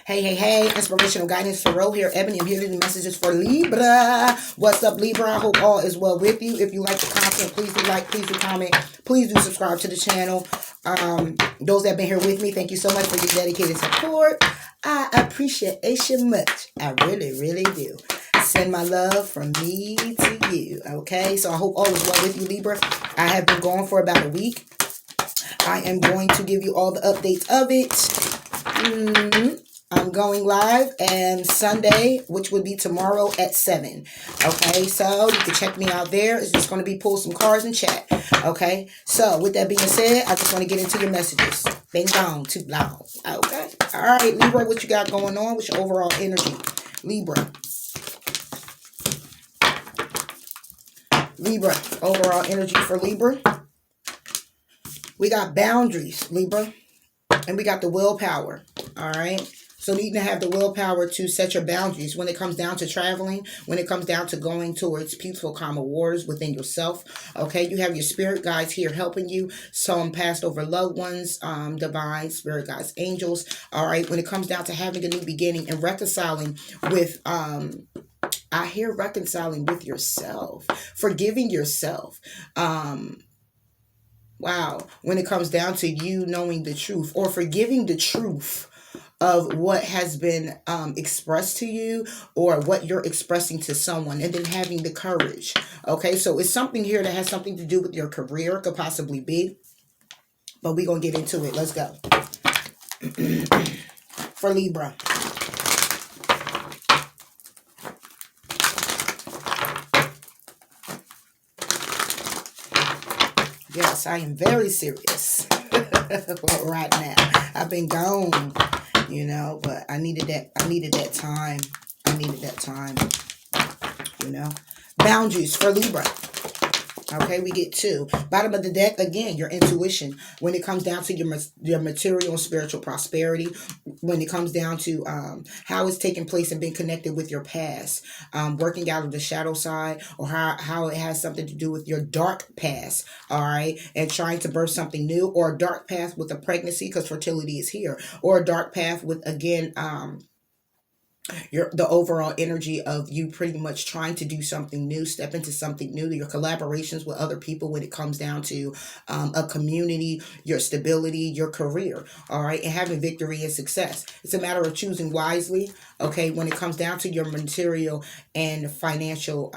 Hey, Inspirational Guidance Tarot here. Ebony, I'm here to do messages for Libra. What's up, Libra? I hope all is well with you. If you like the content, please do like, please do comment, please do subscribe to the channel. Those that have been here with me, thank you so much for your dedicated support. I appreciate you much. I really, really do. Send my love from me to you, okay? So I hope all is well with you, Libra. I have been gone for about a week. I am going to give you all the updates of it. I'm going live and Sunday, which would be tomorrow at 7. Okay, so you can check me out there. It's just going to be pull some cards and chat. Okay, so with that being said, I just want to get into your messages. Bing bong, too loud. Okay, all right, Libra, what you got going on? What's your overall energy? Libra, overall energy for Libra. We got boundaries, Libra, and we got the willpower. All right. So you need to have the willpower to set your boundaries when it comes down to traveling, when it comes down to going towards peaceful, calm waters within yourself. Okay, you have your spirit guides here helping you. Some passed over loved ones, divine spirit guides, angels. All right, when it comes down to having a new beginning and reconciling with, I hear reconciling with yourself, forgiving yourself. Wow, when it comes down to you knowing the truth or forgiving the truth of what has been expressed to you or what you're expressing to someone, and then having the courage. Okay, so it's something here that has something to do with your career, could possibly be, but we're going to get into it. Let's go. For Libra. Yes, I am very serious right now. I've been gone, you know, but I needed that time. You know. Boundaries for Libra. Okay, we get 2. Bottom of the deck, again, your intuition. When it comes down to your material and spiritual prosperity, when it comes down to how it's taking place and being connected with your past, working out of the shadow side, or how it has something to do with your dark past, all right, and trying to birth something new, or a dark path with a pregnancy, because fertility is here, or a dark path with, again, the overall energy of you pretty much trying to do something new, step into something new, your collaborations with other people when it comes down to a community, your stability, your career, all right, and having victory and success. It's a matter of choosing wisely, okay, when it comes down to your material and financial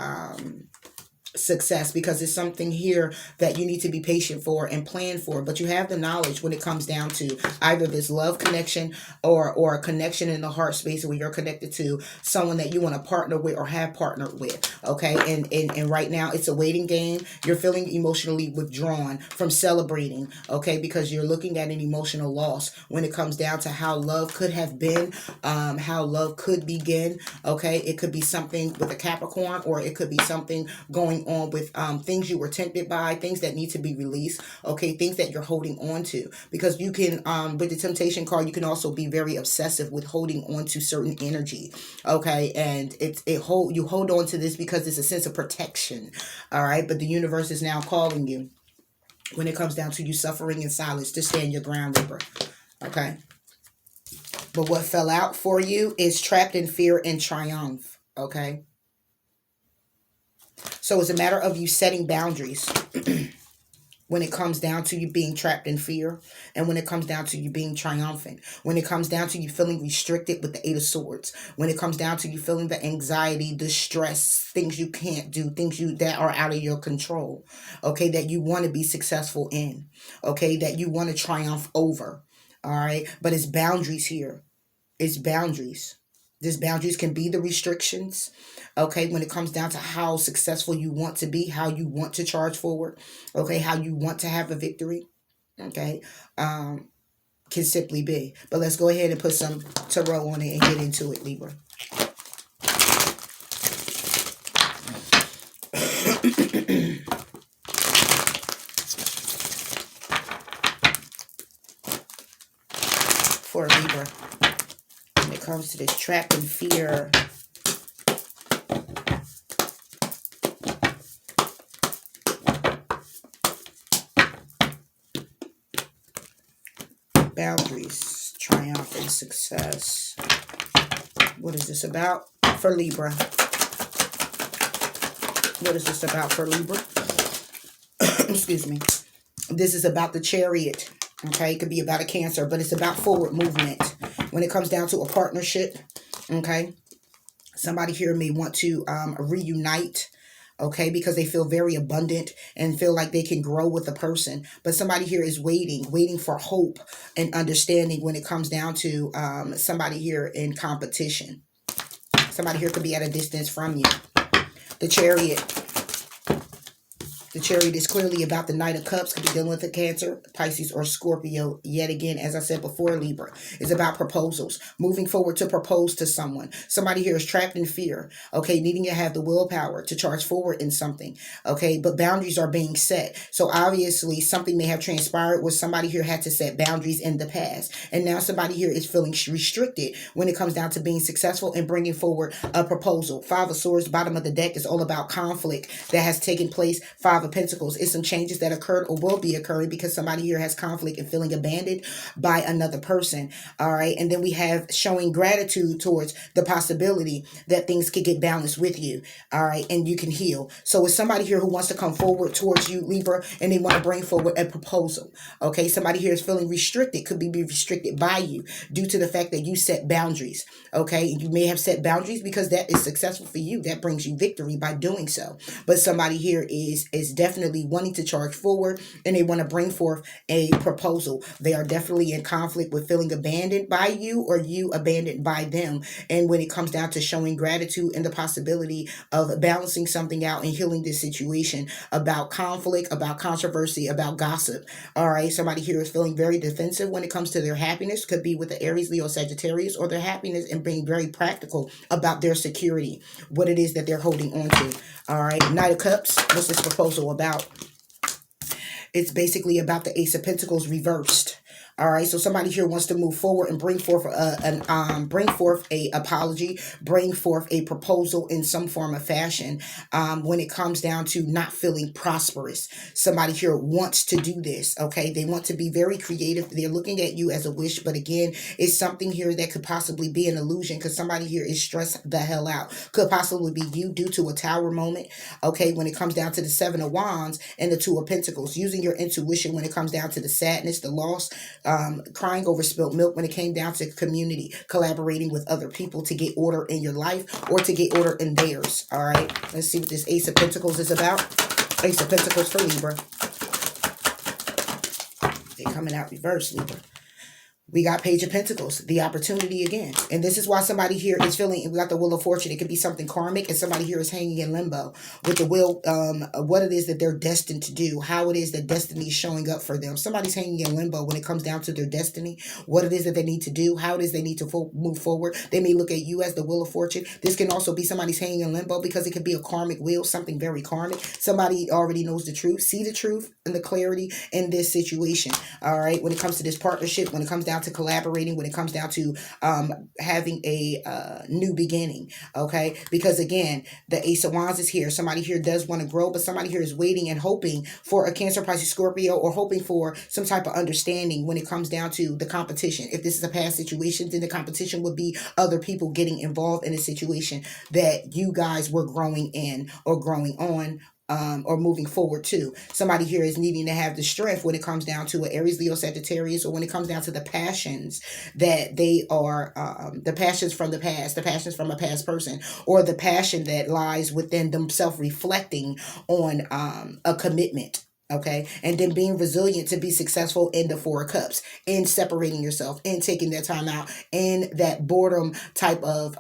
success, because it's something here that you need to be patient for and plan for, but you have the knowledge when it comes down to either this love connection or a connection in the heart space where you're connected to someone that you want to partner with or have partnered with. Okay, and right now it's a waiting game. You're feeling emotionally withdrawn from celebrating, okay, because you're looking at an emotional loss when it comes down to how love could have been, how love could begin. Okay, it could be something with a Capricorn, or it could be something going on with things you were tempted by, things that need to be released, okay, things that you're holding on to, because you can with the temptation card, you can also be very obsessive with holding on to certain energy, okay, and you hold on to this because it's a sense of protection, all right, but the universe is now calling you when it comes down to you suffering in silence to stand your ground, Libra. Okay, but what fell out for you is trapped in fear and triumph. Okay, so it's a matter of you setting boundaries when it comes down to you being trapped in fear, and when it comes down to you being triumphant, when it comes down to you feeling restricted with the 8 of Swords, when it comes down to you feeling the anxiety, the stress, things you can't do, things that are out of your control, okay, that you want to be successful in, okay, that you want to triumph over, all right, but it's boundaries here. It's boundaries. These boundaries can be the restrictions, okay, when it comes down to how successful you want to be, how you want to charge forward, okay, how you want to have a victory, okay, can simply be. But let's go ahead and put some tarot on it and get into it, Libra. For Libra, when it comes to this trapped in fear, boundaries, triumph, and success. What is this about for Libra? What is this about for Libra? Excuse me. This is about the Chariot. Okay, it could be about a Cancer, but it's about forward movement. When it comes down to a partnership, okay, somebody here may want to reunite, okay, because they feel very abundant and feel like they can grow with a person. But somebody here is waiting for hope and understanding when it comes down to somebody here in competition. Somebody here could be at a distance from you. The Chariot. The Chariot is clearly about the Knight of Cups. Could be dealing with a Cancer, Pisces, or Scorpio. Yet again, as I said before, Libra is about proposals. Moving forward to propose to someone. Somebody here is trapped in fear. Okay, needing to have the willpower to charge forward in something. Okay, but boundaries are being set. So obviously, something may have transpired where somebody here had to set boundaries in the past. And now somebody here is feeling restricted when it comes down to being successful and bringing forward a proposal. Five of Swords, bottom of the deck, is all about conflict that has taken place. Five of Pentacles is some changes that occurred or will be occurring because somebody here has conflict and feeling abandoned by another person. All right. And then we have showing gratitude towards the possibility that things could get balanced with you. All right. And you can heal. So it's somebody here who wants to come forward towards you, Libra, and they want to bring forward a proposal. Okay. Somebody here is feeling restricted, could be restricted by you due to the fact that you set boundaries. Okay. You may have set boundaries because that is successful for you. That brings you victory by doing so. But somebody here is definitely wanting to charge forward and they want to bring forth a proposal. They are definitely in conflict with feeling abandoned by you or you abandoned by them. And when it comes down to showing gratitude and the possibility of balancing something out and healing this situation, about conflict, about controversy, about gossip. All right. Somebody here is feeling very defensive when it comes to their happiness. Could be with the Aries, Leo, Sagittarius, or their happiness, and being very practical about their security, what it is that they're holding on to. All right. Knight of Cups. What's this proposal about? It's basically about the Ace of Pentacles reversed. All right, so somebody here wants to move forward and bring forth bring forth a apology, bring forth a proposal in some form of fashion. When it comes down to not feeling prosperous, somebody here wants to do this. Okay, they want to be very creative. They're looking at you as a wish, but again, it's something here that could possibly be an illusion because somebody here is stressed the hell out. Could possibly be you due to a Tower moment. Okay, when it comes down to the Seven of Wands and the Two of Pentacles, using your intuition when it comes down to the sadness, the loss. Crying over spilt milk when it came down to community, collaborating with other people to get order in your life or to get order in theirs. All right, let's see what this Ace of Pentacles is about. Ace of Pentacles for Libra. They're coming out reverse, Libra. We got Page of Pentacles, the opportunity again. And this is why somebody here is feeling, we got the Wheel of Fortune. It could be something karmic, and somebody here is hanging in limbo with the will, what it is that they're destined to do, how it is that destiny is showing up for them. Somebody's hanging in limbo when it comes down to their destiny, what it is that they need to do, how it is they need to move forward. They may look at you as the Wheel of Fortune. This can also be somebody's hanging in limbo because it could be a karmic wheel, something very karmic. Somebody already knows the truth, see the truth and the clarity in this situation. All right, when it comes to this partnership, when it comes down to collaborating, when it comes down to having a new beginning. Okay, because again, the Ace of Wands is here. Somebody here does want to grow, but somebody here is waiting and hoping for a Cancer, Pisces, Scorpio, or hoping for some type of understanding when it comes down to the competition. If this is a past situation, then the competition would be other people getting involved in a situation that you guys were growing in or growing on, or moving forward to. Somebody here is needing to have the strength when it comes down to an Aries, Leo, Sagittarius, or when it comes down to the passions that they are, the passions from the past, the passions from a past person, or the passion that lies within them self-reflecting on a commitment. Okay, and then being resilient to be successful in the Four of Cups, in separating yourself, in taking that time out, in that boredom type of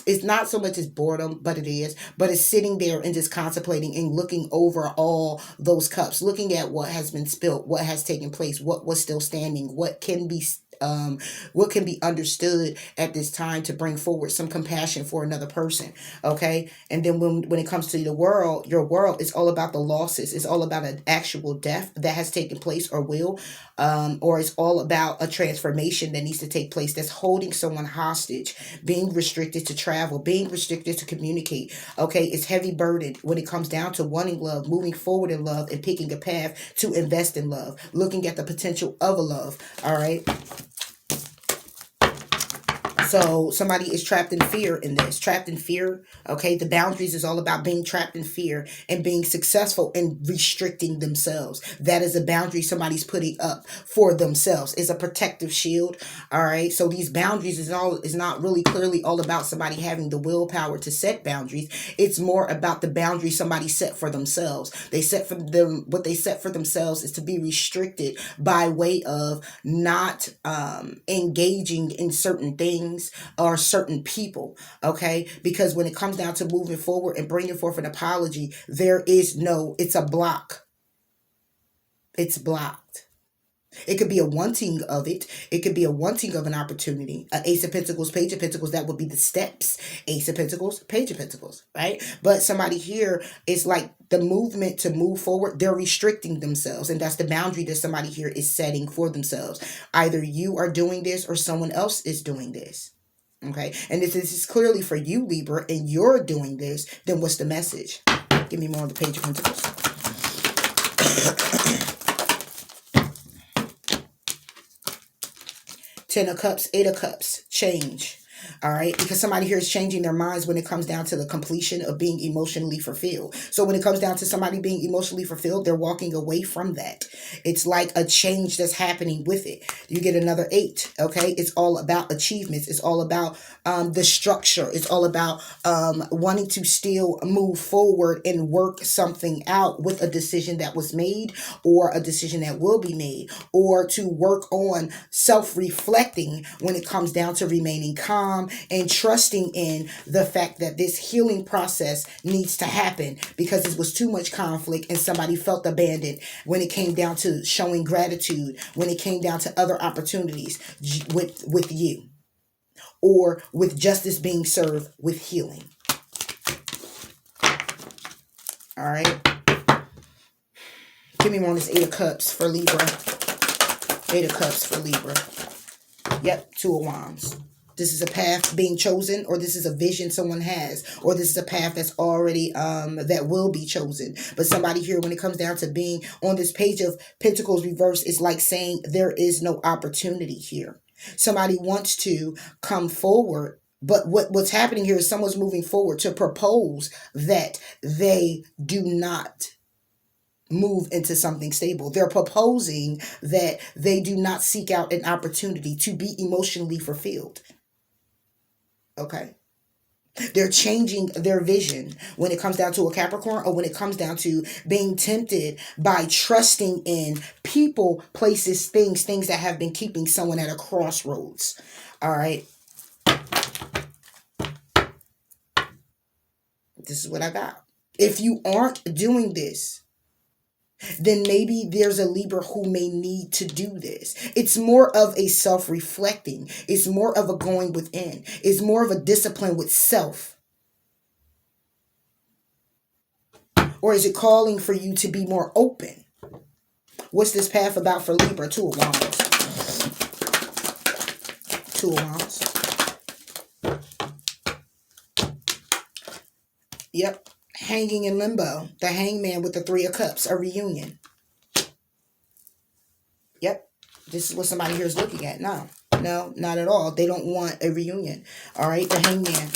it's not so much as boredom, but it is. But it's sitting there and just contemplating and looking over all those cups, looking at what has been spilt, what has taken place, what was still standing, what can be understood at this time to bring forward some compassion for another person. Okay, and then when it comes to the world, your world is all about the losses. It's all about an actual death that has taken place or will, or it's all about a transformation that needs to take place that's holding someone hostage, being restricted to travel, being restricted to communicate. Okay, it's heavy burden when it comes down to wanting love, moving forward in love, and picking a path to invest in love, looking at the potential of a love. All right. So somebody is trapped in fear in this. Trapped in fear. Okay. The boundaries is all about being trapped in fear and being successful in restricting themselves. That is a boundary somebody's putting up for themselves. It's a protective shield. All right. So these boundaries is not really clearly all about somebody having the willpower to set boundaries. It's more about the boundary somebody set for themselves. They set for them, what they set for themselves is to be restricted by way of not engaging in certain things or certain people. Okay. Because when it comes down to moving forward and bringing forth an apology, it's a block. It's blocked. It could be a wanting of it. It could be a wanting of an opportunity. Ace of Pentacles, Page of Pentacles, that would be the steps. Ace of Pentacles, Page of Pentacles, right? But somebody here is like the movement to move forward. They're restricting themselves. And that's the boundary that somebody here is setting for themselves. Either you are doing this or someone else is doing this. Okay. And if this is clearly for you, Libra, and you're doing this, then what's the message? Give me more of the Page of Pentacles. Ten of Cups, Eight of Cups, change. All right, because somebody here is changing their minds when it comes down to the completion of being emotionally fulfilled. So when it comes down to somebody being emotionally fulfilled, they're walking away from that. It's like a change that's happening with it. You get another 8. Okay, it's all about achievements. It's all about the structure. It's all about wanting to still move forward and work something out with a decision that was made or a decision that will be made, or to work on self-reflecting when it comes down to remaining calm and trusting in the fact that this healing process needs to happen because it was too much conflict and somebody felt abandoned when it came down to showing gratitude, when it came down to other opportunities with you, or with justice being served with healing. All right. Give me more on this 8 of Cups for Libra. 8 of Cups for Libra. Yep, 2 of Wands. This is a path being chosen, or this is a vision someone has, or this is a path that's already, that will be chosen. But somebody here, when it comes down to being on this Page of Pentacles reverse, is like saying there is no opportunity here. Somebody wants to come forward, but what's happening here is someone's moving forward to propose that they do not move into something stable. They're proposing that they do not seek out an opportunity to be emotionally fulfilled. Okay. They're changing their vision when it comes down to a Capricorn, or when it comes down to being tempted by trusting in people, places, things that have been keeping someone at a crossroads. All right. This is what I got. If you aren't doing this, then maybe there's a Libra who may need to do this. It's more of a self-reflecting. It's more of a going within. It's more of a discipline with self. Or is it calling for you to be more open? What's this path about for Libra? 2 of Wands. 2 of Wands. Yep. Hanging in limbo. The Hangman with the 3 of Cups. A reunion. Yep. This is what somebody here is looking at. No, not at all. They don't want a reunion. All right. The Hangman.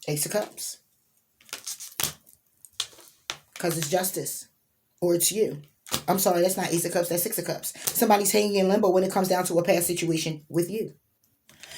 Ace of Cups. Because it's justice. Or it's you. I'm sorry, that's not Ace of Cups. That's 6 of Cups. Somebody's hanging in limbo when it comes down to a past situation with you.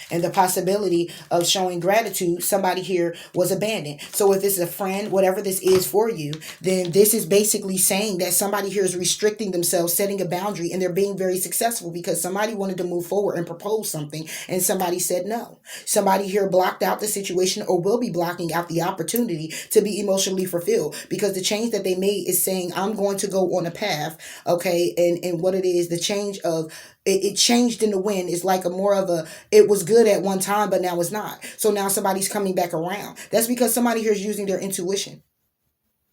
And the possibility of showing gratitude, somebody here was abandoned. So if this is a friend, whatever this is for you, then this is basically saying that somebody here is restricting themselves, setting a boundary, and they're being very successful because somebody wanted to move forward and propose something, and somebody said no. Somebody here blocked out the situation, or will be blocking out the opportunity to be emotionally fulfilled, because the change that they made is saying, I'm going to go on a path, okay? And what it is, the change of it changed in the wind. It's like it was good at one time, but now it's not. So now somebody's coming back around. That's because somebody here is using their intuition.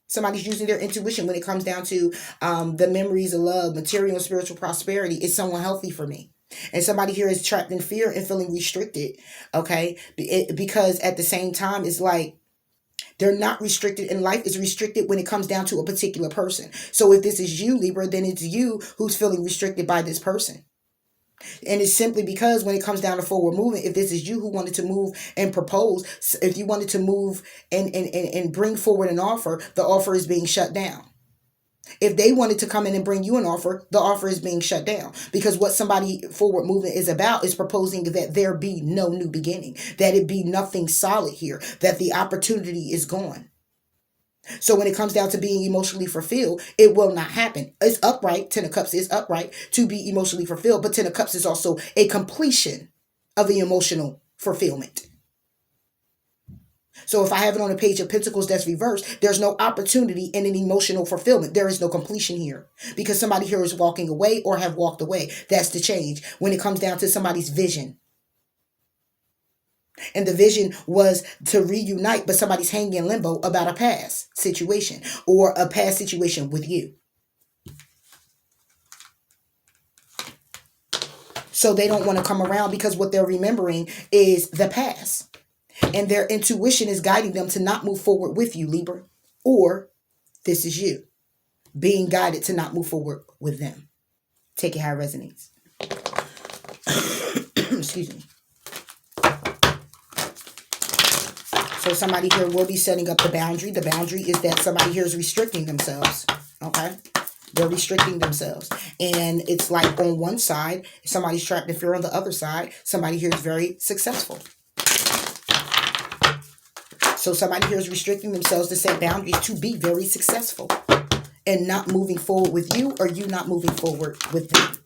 Somebody's using their intuition when it comes down to the memories of love, material and spiritual prosperity. Is someone healthy for me? And somebody here is trapped in fear and feeling restricted. Okay. Because at the same time, it's like, they're not restricted, and life is restricted when it comes down to a particular person. So if this is you, Libra, then it's you who's feeling restricted by this person. And it's simply because when it comes down to forward movement, if this is you who wanted to move and propose, if you wanted to move and bring forward an offer, the offer is being shut down. If they wanted to come in and bring you an offer, the offer is being shut down. Because what somebody forward movement is about is proposing that there be no new beginning, that it be nothing solid here, that the opportunity is gone. So when it comes down to being emotionally fulfilled, it will not happen. It's upright. Ten of Cups is upright to be emotionally fulfilled, but Ten of Cups is also a completion of the emotional fulfillment. So if I have it on a Page of Pentacles that's reversed, there's no opportunity in an emotional fulfillment. There is no completion here because somebody here is walking away or have walked away. That's the change when it comes down to somebody's vision. And the vision was to reunite, but somebody's hanging in limbo about a past situation or a past situation with you. So they don't want to come around because what they're remembering is the past. And their intuition is guiding them to not move forward with you, Libra. Or this is you being guided to not move forward with them. Take it how it resonates. Excuse me. So somebody here will be setting up the boundary. The boundary is that somebody here is restricting themselves. Okay? They're restricting themselves. And it's like on one side, somebody's trapped in fear. On the other side, somebody here is very successful. So somebody here is restricting themselves to set boundaries to be very successful. And not moving forward with you or you not moving forward with them.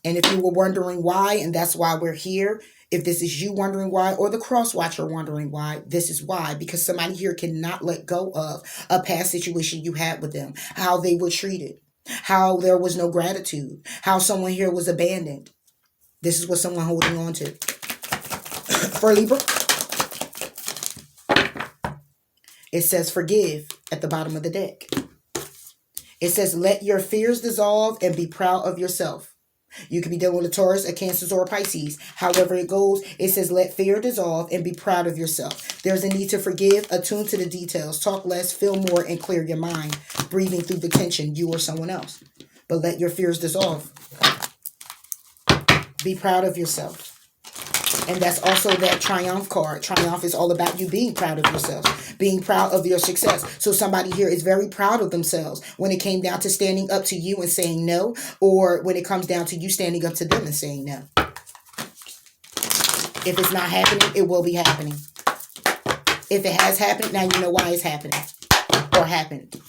And if you were wondering why, and that's why we're here, if this is you wondering why or the cross watcher wondering why, this is why. Because somebody here cannot let go of a past situation you had with them. How they were treated. How there was no gratitude. How someone here was abandoned. This is what someone holding on to. For Libra, it says forgive at the bottom of the deck. It says let your fears dissolve and be proud of yourself. You could be dealing with a Taurus, a Cancer, or a Pisces. However it goes, it says let fear dissolve and be proud of yourself. There's a need to forgive, attune to the details, talk less, feel more, and clear your mind. Breathing through the tension, you or someone else. But let your fears dissolve. Be proud of yourself. And that's also that Triumph card. Triumph is all about you being proud of yourself, being proud of your success. So somebody here is very proud of themselves when it came down to standing up to you and saying no, or when it comes down to you standing up to them and saying no. If it's not happening, it will be happening. If it has happened, now you know why it's happening or happened.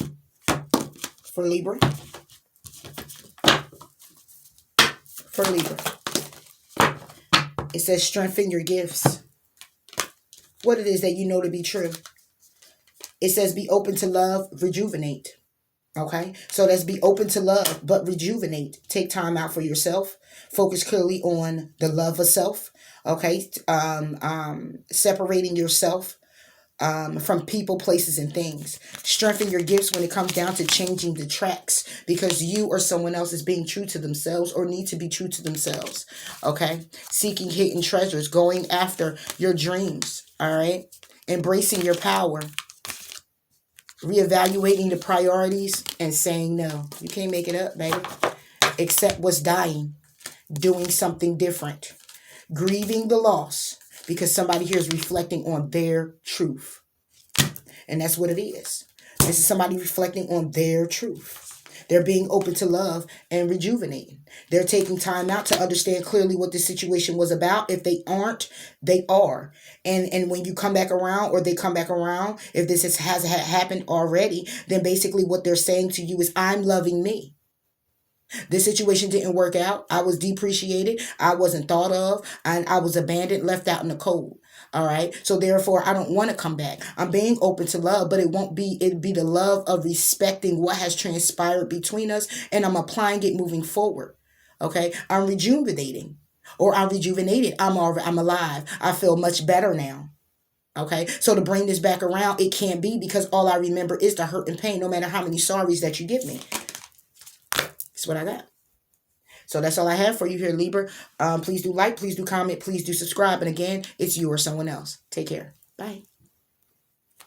For Libra. For Libra. It says strengthen your gifts. What it is that you know to be true. It says be open to love, rejuvenate. Okay? So that's be open to love, but rejuvenate. Take time out for yourself. Focus clearly on the love of self. Okay? Separating yourself from people, places, and things. Strengthen your gifts when it comes down to changing the tracks because you or someone else is being true to themselves or need to be true to themselves. Okay? Seeking hidden treasures, going after your dreams. All right? Embracing your power. Reevaluating the priorities and saying no. You can't make it up, baby. Accept what's dying. Doing something different. Grieving the loss. Because somebody here is reflecting on their truth. And that's what it is. This is somebody reflecting on their truth. They're being open to love and rejuvenating. They're taking time out to understand clearly what this situation was about. If they aren't, they are. And when you come back around or they come back around, if this has happened already, then basically what they're saying to you is, I'm loving me. This situation didn't work out. I was depreciated. I wasn't thought of. And I was abandoned, left out in the cold. All right. So therefore, I don't want to come back. I'm being open to love, but it'd be the love of respecting what has transpired between us. And I'm applying it moving forward. Okay. I'm rejuvenating or I'm rejuvenated. I'm alive. I feel much better now. Okay. So to bring this back around, it can't be because all I remember is the hurt and pain, no matter how many sorries that you give me. That's what I got. So that's all I have for you here, Libra. Please do like, please do comment, please do subscribe. And again, it's you or someone else. Take care. Bye.